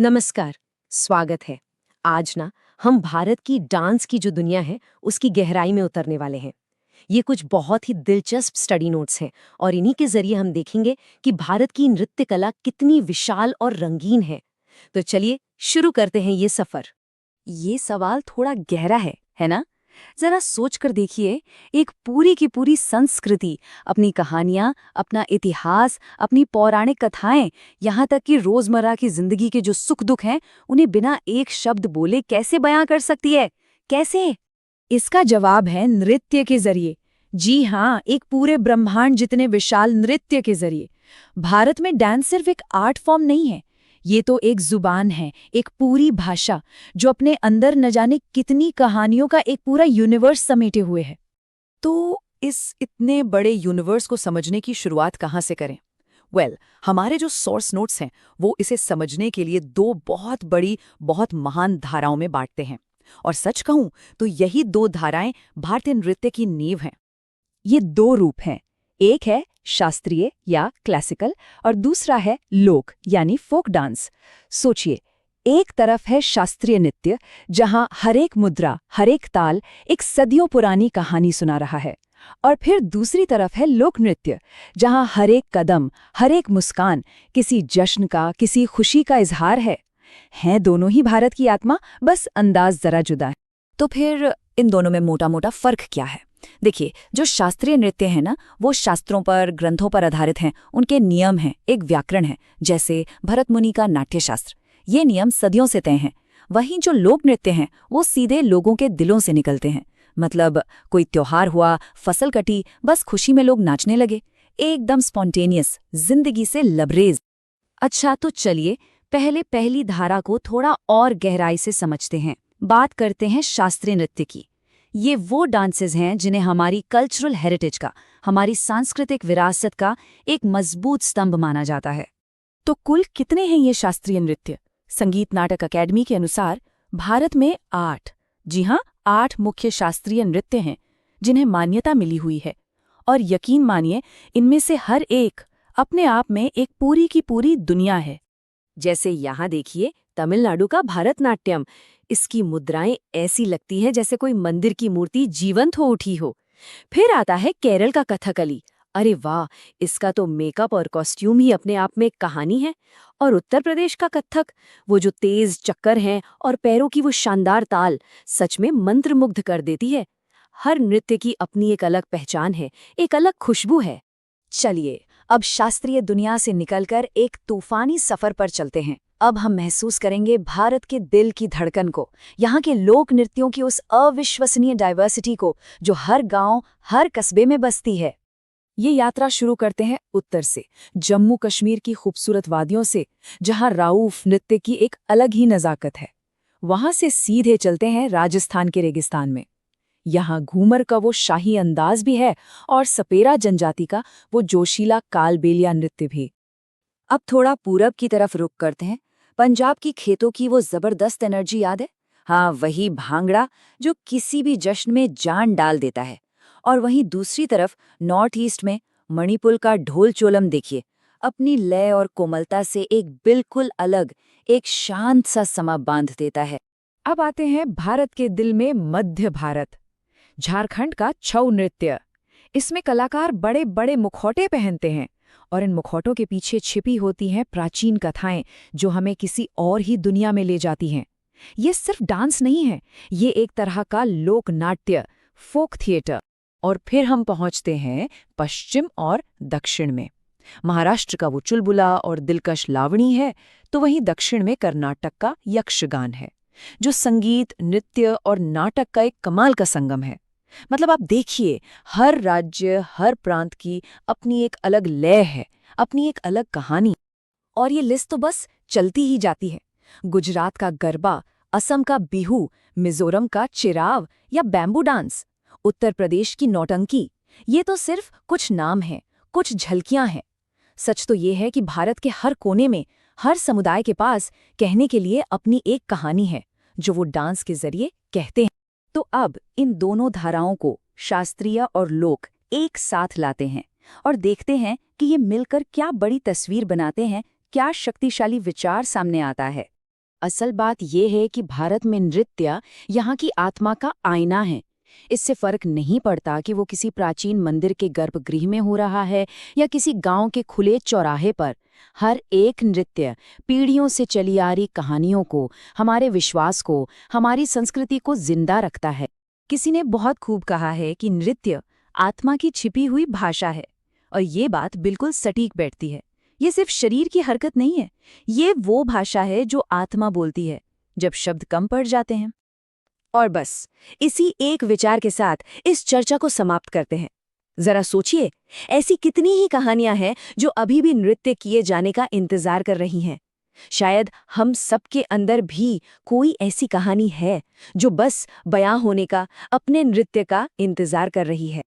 नमस्कार, स्वागत है। आज ना हम भारत की डांस की जो दुनिया है उसकी गहराई में उतरने वाले हैं। ये कुछ बहुत ही दिलचस्प स्टडी नोट्स हैं और इन्हीं के जरिए हम देखेंगे कि भारत की नृत्य कला कितनी विशाल और रंगीन है। तो चलिए शुरू करते हैं ये सफर। ये सवाल थोड़ा गहरा है ना? जरा सोच कर देखिए, एक पूरी की पूरी संस्कृति, अपनी कहानियां, अपना इतिहास, अपनी पौराणिक कथाएं, यहाँ तक कि रोजमर्रा की जिंदगी के जो सुख दुख हैं, उन्हें बिना एक शब्द बोले कैसे बयां कर सकती है? कैसे? इसका जवाब है नृत्य के जरिए। जी हाँ, एक पूरे ब्रह्मांड जितने विशाल नृत्य के जरिए। भारत में डांस सिर्फ एक आर्ट फॉर्म नहीं है, ये तो एक जुबान है, एक पूरी भाषा जो अपने अंदर न जाने कितनी कहानियों का एक पूरा यूनिवर्स समेटे हुए है। तो इस इतने बड़े यूनिवर्स को समझने की शुरुआत कहाँ से करें? हमारे जो सोर्स नोट्स हैं, वो इसे समझने के लिए दो बहुत बड़ी, बहुत महान धाराओं में बांटते हैं। और सच कहूं तो यही दो धाराएं भारतीय नृत्य की नींव हैं। ये दो रूप हैं, एक है शास्त्रीय या क्लासिकल और दूसरा है लोक यानी फोक डांस। सोचिए, एक तरफ है शास्त्रीय नृत्य जहां हर एक मुद्रा, हर एक ताल एक सदियों पुरानी कहानी सुना रहा है, और फिर दूसरी तरफ है लोक नृत्य जहां हर एक कदम, हर एक मुस्कान किसी जश्न का, किसी खुशी का इजहार है। हैं दोनों ही भारत की आत्मा, बस अंदाज जरा जुदा है। तो फिर इन दोनों में मोटा मोटा फर्क क्या है? देखिए, जो शास्त्रीय नृत्य है ना, वो शास्त्रों पर, ग्रंथों पर आधारित हैं। उनके नियम हैं, एक व्याकरण है, जैसे भरत मुनि का नाट्यशास्त्र। ये नियम सदियों से तय हैं। वहीं जो लोक नृत्य हैं, वो सीधे लोगों के दिलों से निकलते हैं। मतलब कोई त्योहार हुआ, फसल कटी, बस खुशी में लोग नाचने लगे, एकदम स्पॉन्टेनियस, जिंदगी से लबरेज। अच्छा, तो चलिए पहले पहली धारा को थोड़ा और गहराई से समझते हैं। बात करते हैं शास्त्रीय नृत्य की। ये वो डांसेस हैं जिन्हें हमारी कल्चरल हेरिटेज का, हमारी सांस्कृतिक विरासत का एक मजबूत स्तंभ माना जाता है। तो कुल कितने हैं ये शास्त्रीय नृत्य? संगीत नाटक अकेडमी के अनुसार भारत में 8, जी हाँ, 8 मुख्य शास्त्रीय नृत्य हैं जिन्हें मान्यता मिली हुई है। और यकीन मानिए, इनमें से हर एक अपने आप में एक पूरी की पूरी दुनिया है। जैसे यहाँ देखिए, तमिलनाडु का भरतनाट्यम, इसकी मुद्राएं ऐसी लगती हैं जैसे कोई मंदिर की मूर्ति जीवंत हो उठी हो। फिर आता है केरल का कथकली। अरे वाह, इसका तो मेकअप और कॉस्ट्यूम ही अपने आप में एक कहानी है। और उत्तर प्रदेश का कथक, वो जो तेज चक्कर हैं और पैरों की वो शानदार ताल, सच में मंत्रमुग्ध कर देती है। हर नृत्य की अपनी एक अलग पहचान है, एक अलग खुशबू है। चलिए, अब शास्त्रीय दुनिया से निकलकर एक तूफानी सफर पर चलते हैं। अब हम महसूस करेंगे भारत के दिल की धड़कन को, यहाँ के लोक नृत्यों की उस अविश्वसनीय डाइवर्सिटी को जो हर गांव, हर कस्बे में बसती है। ये यात्रा शुरू करते हैं उत्तर से, जम्मू कश्मीर की खूबसूरत वादियों से, जहां राऊफ नृत्य की एक अलग ही नजाकत है। वहां से सीधे चलते हैं राजस्थान के रेगिस्तान में। यहाँ घूमर का वो शाही अंदाज भी है और सपेरा जनजाति का वो जोशीला कालबेलिया नृत्य भी। अब थोड़ा पूरब की तरफ रुख करते हैं। पंजाब की खेतों की वो जबरदस्त एनर्जी याद है? हाँ, वही भांगड़ा जो किसी भी जश्न में जान डाल देता है। और वहीं दूसरी तरफ नॉर्थ ईस्ट में मणिपुर का ढोल चोलम देखिए, अपनी लय और कोमलता से एक बिल्कुल अलग, एक शांत सा समा बांध देता है। अब आते हैं भारत के दिल में मध्य भारत, झारखंड का छऊ नृत्य। इसमें कलाकार बड़े बड़े मुखौटे पहनते हैं और इन मुखौटों के पीछे छिपी होती हैं प्राचीन कथाएं जो हमें किसी और ही दुनिया में ले जाती हैं। ये सिर्फ डांस नहीं है, ये एक तरह का लोक नाट्य, फोक थिएटर। और फिर हम पहुंचते हैं पश्चिम और दक्षिण में। महाराष्ट्र का वो चुलबुला और दिलकश लावणी है, तो वहीं दक्षिण में कर्नाटक का यक्षगान है, जो संगीत, नृत्य और नाटक का एक कमाल का संगम है। मतलब आप देखिए, हर राज्य, हर प्रांत की अपनी एक अलग लय है, अपनी एक अलग कहानी। और ये लिस्ट तो बस चलती ही जाती है। गुजरात का गरबा, असम का बिहू, मिजोरम का चिराव या बैम्बू डांस, उत्तर प्रदेश की नौटंकी, ये तो सिर्फ कुछ नाम हैं, कुछ झलकियां हैं। सच तो ये है कि भारत के हर कोने में, हर समुदाय के पास कहने के लिए अपनी एक कहानी है, जो वो डांस के जरिए कहते हैं। तो अब इन दोनों धाराओं को, शास्त्रीय और लोक, एक साथ लाते हैं और देखते हैं कि ये मिलकर क्या बड़ी तस्वीर बनाते हैं, क्या शक्तिशाली विचार सामने आता है। असल बात ये है कि भारत में नृत्य यहाँ की आत्मा का आईना है। इससे फर्क नहीं पड़ता कि वो किसी प्राचीन मंदिर के गर्भगृह में हो रहा है या किसी गांव के खुले चौराहे पर। हर एक नृत्य पीढ़ियों से चली आ रही कहानियों को, हमारे विश्वास को, हमारी संस्कृति को जिंदा रखता है। किसी ने बहुत खूब कहा है कि नृत्य आत्मा की छिपी हुई भाषा है, और ये बात बिल्कुल सटीक बैठती है। ये सिर्फ शरीर की हरकत नहीं है, ये वो भाषा है जो आत्मा बोलती है जब शब्द कम पड़ जाते हैं। और बस इसी एक विचार के साथ इस चर्चा को समाप्त करते हैं। जरा सोचिए, ऐसी कितनी ही कहानियां हैं जो अभी भी नृत्य किए जाने का इंतजार कर रही हैं। शायद हम सबके अंदर भी कोई ऐसी कहानी है जो बस बयां होने का, अपने नृत्य का इंतजार कर रही है।